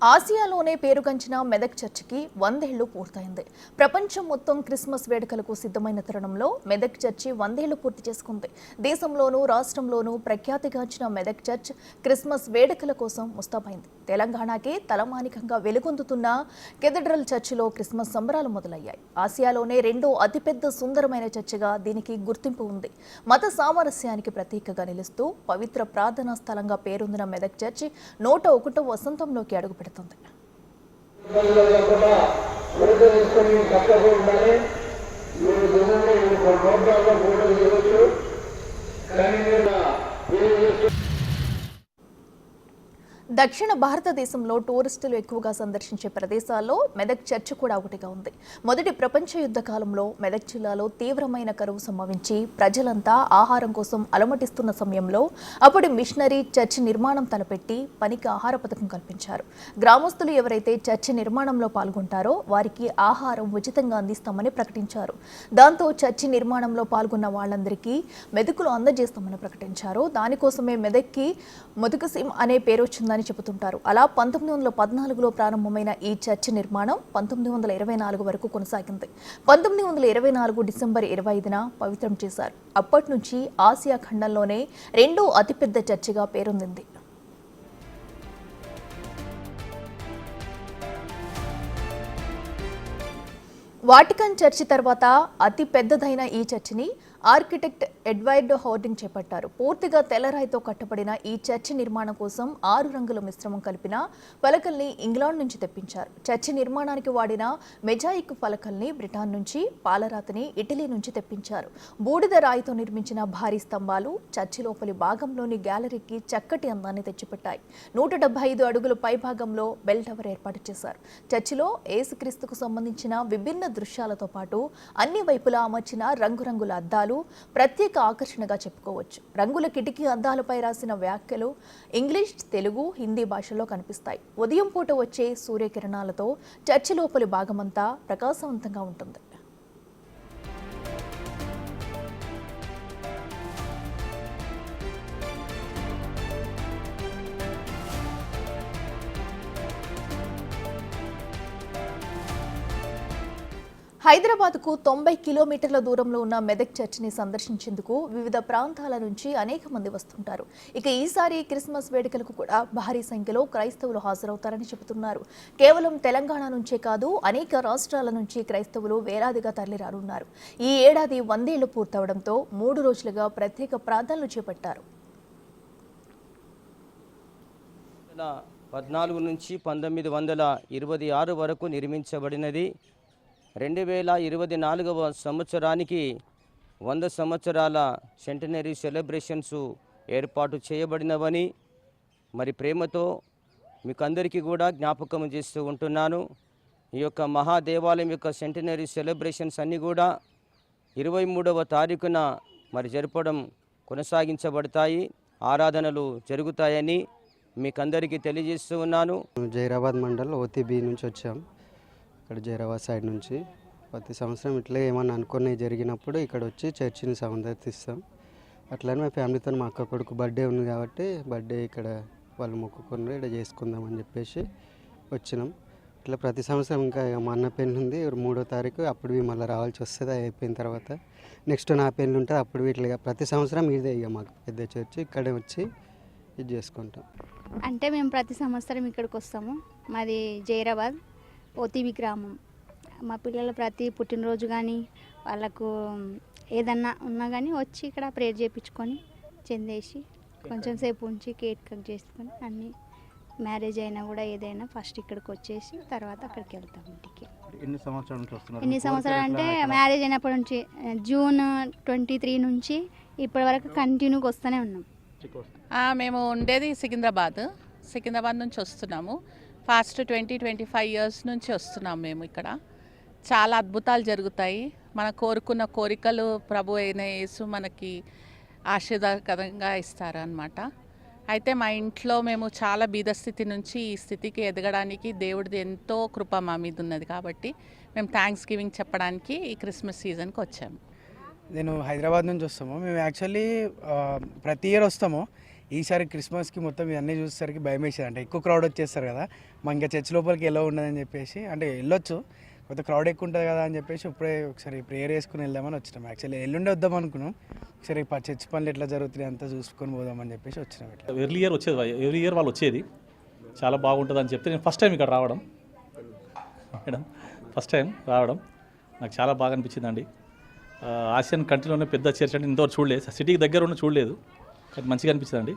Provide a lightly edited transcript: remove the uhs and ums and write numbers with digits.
ఆసియాలోనే పేరుగంచిన మెదక్ చర్చికి 100 ఏళ్లు పూర్తయింది. ప్రపంచం మొత్తం క్రిస్మస్ వేడుకలకు సిద్ధమైన తరుణంలో మెదక్ చర్చి 100 ఏళ్లు పూర్తి చేసుకుంది. దేశంలోనూ రాష్ట్రంలోనూ ప్రఖ్యాతిగాంచిన మెదక్ చర్చ్ క్రిస్మస్ వేడుకల కోసం ముస్తాబైంది. తెలంగాణకే తలమానికంగా వెలుగొందుతున్న కెథడ్రల్ చర్చిలో క్రిస్మస్ సంబరాలు మొదలయ్యాయి. ఆసియాలోనే రెండో అతిపెద్ద సుందరమైన చర్చిగా దీనికి గుర్తింపు ఉంది. మత సామరస్యానికి ప్రతీకగా నిలుస్తూ పవిత్ర ప్రార్థనా స్థలంగా పేరొందిన మెదక్ చర్చి 101వ వసంతంలోకి అడుగుపెడుతుంది. దక్షిణ భారతదేశంలో టూరిస్టులు ఎక్కువగా సందర్శించే ప్రదేశాల్లో మెదక్ చర్చ్ కూడా ఒకటిగా ఉంది. మొదటి ప్రపంచ యుద్ధ కాలంలో మెదక్ జిల్లాలో తీవ్రమైన కరువు సంభవించి ప్రజలంతా ఆహారం కోసం అలమటిస్తున్న సమయంలో అప్పటి మిషనరీ చర్చ్ నిర్మాణం తలపెట్టి పనికి ఆహార పథకం కల్పించారు. గ్రామస్తులు ఎవరైతే చర్చ్ నిర్మాణంలో పాల్గొంటారో వారికి ఆహారం ఉచితంగా అందిస్తామని ప్రకటించారు. దాంతో చర్చి నిర్మాణంలో పాల్గొన్న వాళ్ళందరికీ మెతుకులు అందజేస్తామని ప్రకటించారు. దానికోసమే మెదక్కి ముదుకసీమ అనే పేరు వచ్చిందని చెబుతుంటారు. అలా 1914లో ప్రారంభమైన ఈ చర్చి నిర్మాణం 1924 వరకు కొనసాగింది. 1924 డిసెంబర్ 25న పవిత్రం చేశారు. అప్పటి నుంచి ఆసియా ఖండంలోనే రెండో అతిపెద్ద చర్చిగా పేరొందింది. వాటికన్ చర్చి తర్వాత అతి పెద్దదైన ఈ చర్చిని ఆర్కిటెక్ట్ ఎడ్వర్డ్ హోర్డింగ్ చేపట్టారు. పూర్తిగా తెల్లరాయితో కట్టబడిన ఈ చర్చి నిర్మాణం కోసం 6 రంగుల మిశ్రమం కలిపిన పలకల్ని ఇంగ్లాండ్ నుంచి తెప్పించారు. చర్చి నిర్మాణానికి వాడిన మెజాయిక్ పలకల్ని బ్రిటన్ నుంచి, పాలరాతిని ఇటలీ నుంచి తెప్పించారు. బూడిద రాయితో నిర్మించిన భారీ స్తంభాలు చర్చి లోపలి భాగంలోని గ్యాలరీకి చక్కటి అందాన్ని తెచ్చిపెట్టాయి. 175 అడుగుల పైభాగంలో బెల్ టవర్ ఏర్పాటు చేశారు. చర్చిలో యేసుక్రీస్తుకు సంబంధించిన విభిన్న దృశ్యాలతో పాటు అన్ని వైపులా అమర్చిన రంగురంగుల అద్దాలు ప్రత్యేక ఆకర్షణగా చెప్పుకోవచ్చు. రంగుల కిటికీ అద్దాలపై రాసిన వ్యాఖ్యలు ఇంగ్లీష్, తెలుగు, హిందీ భాషల్లో కనిపిస్తాయి. ఉదయం పూట వచ్చే సూర్యకిరణాలతో చర్చి లోపలి భాగమంతా ప్రకాశవంతంగా ఉంటుంది. హైదరాబాద్కు 90 కిలోమీటర్ల దూరంలో ఉన్న మెదక్ చర్చిని సందర్శించేందుకు వివిధ ప్రాంతాల నుంచి అనేక మంది వస్తుంటారు. ఇక ఈసారి క్రిస్మస్ వేడుకలకు కూడా భారీ సంఖ్యలో క్రైస్తవులు హాజరవుతారని చెబుతున్నారు. కేవలం తెలంగాణ నుంచే కాదు, అనేక రాష్ట్రాల నుంచి క్రైస్తవులు వేలాదిగా తరలిరానున్నారు. ఈ ఏడాది 100 ఏళ్లు పూర్తవడంతో 3 రోజులుగా ప్రత్యేక ప్రార్థనలు చేపట్టారు. 14 నుంచి 1926 వరకు నిర్మించబడినది. 2024వ సంవత్సరానికి 100 సంవత్సరాల సెంటనరీ సెలబ్రేషన్స్ ఏర్పాటు చేయబడినవని మరి ప్రేమతో మీకు అందరికీ కూడా జ్ఞాపకం చేస్తూ ఉంటున్నాను. ఈ యొక్క మహాదేవాలయం యొక్క సెంటనరీ సెలబ్రేషన్స్ అన్నీ కూడా 23వ తారీఖున మరి జరపడం కొనసాగించబడతాయి, ఆరాధనలు జరుగుతాయని మీకు అందరికీ తెలియజేస్తూ ఉన్నాను. జైరాబాద్ మండల్ ఓటీబీ నుంచి వచ్చాం. ఇక్కడ జైరాబాద్ సైడ్ నుంచి ప్రతి సంవత్సరం ఇట్లా ఏమన్నా అనుకున్నవి జరిగినప్పుడు ఇక్కడ వచ్చి చర్చిని సందర్శిస్తాం. అట్లనే మా ఫ్యామిలీతో మా అక్క కొడుకు బర్త్డే ఉంది కాబట్టి బర్త్డే ఇక్కడ వాళ్ళు మొక్కుకున్నారు, ఇక్కడ చేసుకుందామని చెప్పేసి వచ్చినాం. ఇట్లా ప్రతి సంవత్సరం ఇంకా మా అన్న పెళ్ళి ఉంది 3వ తారీఖు, అప్పుడు మళ్ళీ రావాల్సి వస్తుంది. అయిపోయిన తర్వాత నెక్స్ట్ నా పెళ్ళి ఉంటుంది, అప్పుడు ఇట్లా ప్రతి సంవత్సరం ఇదే ఇక మాకు పెద్ద చర్చి ఇక్కడే వచ్చి ఇది చేసుకుంటాం. అంటే మేము ప్రతి సంవత్సరం ఇక్కడికి వస్తాము. మాది జైరాబాద్ ఓటీబీ గ్రామం. మా పిల్లల ప్రతి పుట్టినరోజు కానీ వాళ్ళకు ఏదన్నా ఉన్నా కానీ వచ్చి ఇక్కడ ప్రేయర్ చేయించుకొని చెందేసి కొంచెం సేపు ఉంచి కేక్ కట్ చేసుకొని అన్నీ మ్యారేజ్ అయినా కూడా ఏదైనా ఫస్ట్ ఇక్కడికి వచ్చేసి తర్వాత అక్కడికి వెళ్తాం ఇంటికి. ఎన్ని సంవత్సరాల నుంచి వస్తున్నారు? ఎన్ని సంవత్సరాలు అంటే మ్యారేజ్ అయినప్పటి నుంచి జూన్ 23 నుంచి ఇప్పటి వరకు కంటిన్యూగా వస్తూనే ఉన్నాం. మేము ఉండేది సికింద్రాబాద్ నుంచి వస్తున్నాము. ఫాస్ట్ 20-25 ఇయర్స్ నుంచి వస్తున్నాం మేము. ఇక్కడ చాలా అద్భుతాలు జరుగుతాయి. మనం కోరుకున్న కోరికలు ప్రభు అయిన యేసు మనకి ఆశీర్వాదకరంగా ఇస్తారు అన్నమాట. అయితే మా ఇంట్లో మేము చాలా బీద స్థితి నుంచి ఈ స్థితికి ఎదగడానికి దేవుడిది ఎంతో కృప మా మీద ఉన్నది కాబట్టి మేము థ్యాంక్స్ గివింగ్ చెప్పడానికి ఈ క్రిస్మస్ సీజన్కి వచ్చాము. నేను హైదరాబాద్ నుంచి వస్తాము. మేము యాక్చువల్లీ ప్రతి ఇయర్ వస్తాము. ఈసారి క్రిస్మస్కి మొత్తం ఇవన్నీ చూసేసరికి భయం వేసేది. అంటే ఎక్కువ క్రౌడ్ వచ్చేస్తారు కదా, మా ఇంకా చర్చ్ లోపలికి ఎలా ఉండదని చెప్పేసి, అంటే వెళ్ళొచ్చు కొంత క్రౌడ్ ఎక్కువ ఉంటుంది కదా అని చెప్పేసి ఇప్పుడే ఒకసారి ప్రేయర్ వేసుకుని వెళ్దామని వచ్చినాం. యాక్చువల్లీ ఎల్లుండి వద్దాం అనుకున్నాం, ఒకసారి చర్చ్ పనులు ఎట్లా జరుగుతున్నాయి అంతా చూసుకొని పోదామని చెప్పేసి వచ్చినాం. ఇట్లా ఎవ్రీ ఇయర్ వాళ్ళు వచ్చేది చాలా బాగుంటుంది అని చెప్తే నేను ఫస్ట్ టైం ఇక్కడ రావడం మేడం, ఫస్ట్ టైం రావడం నాకు చాలా బాగా అనిపించిందండి. ఆసియన్ కంట్రీలోనే పెద్ద చర్చ్ అంటే ఇంతవరకు చూడలేదు, సిటీకి దగ్గర ఉన్న చూడలేదు, కానీ మంచిగా అనిపించిందండి.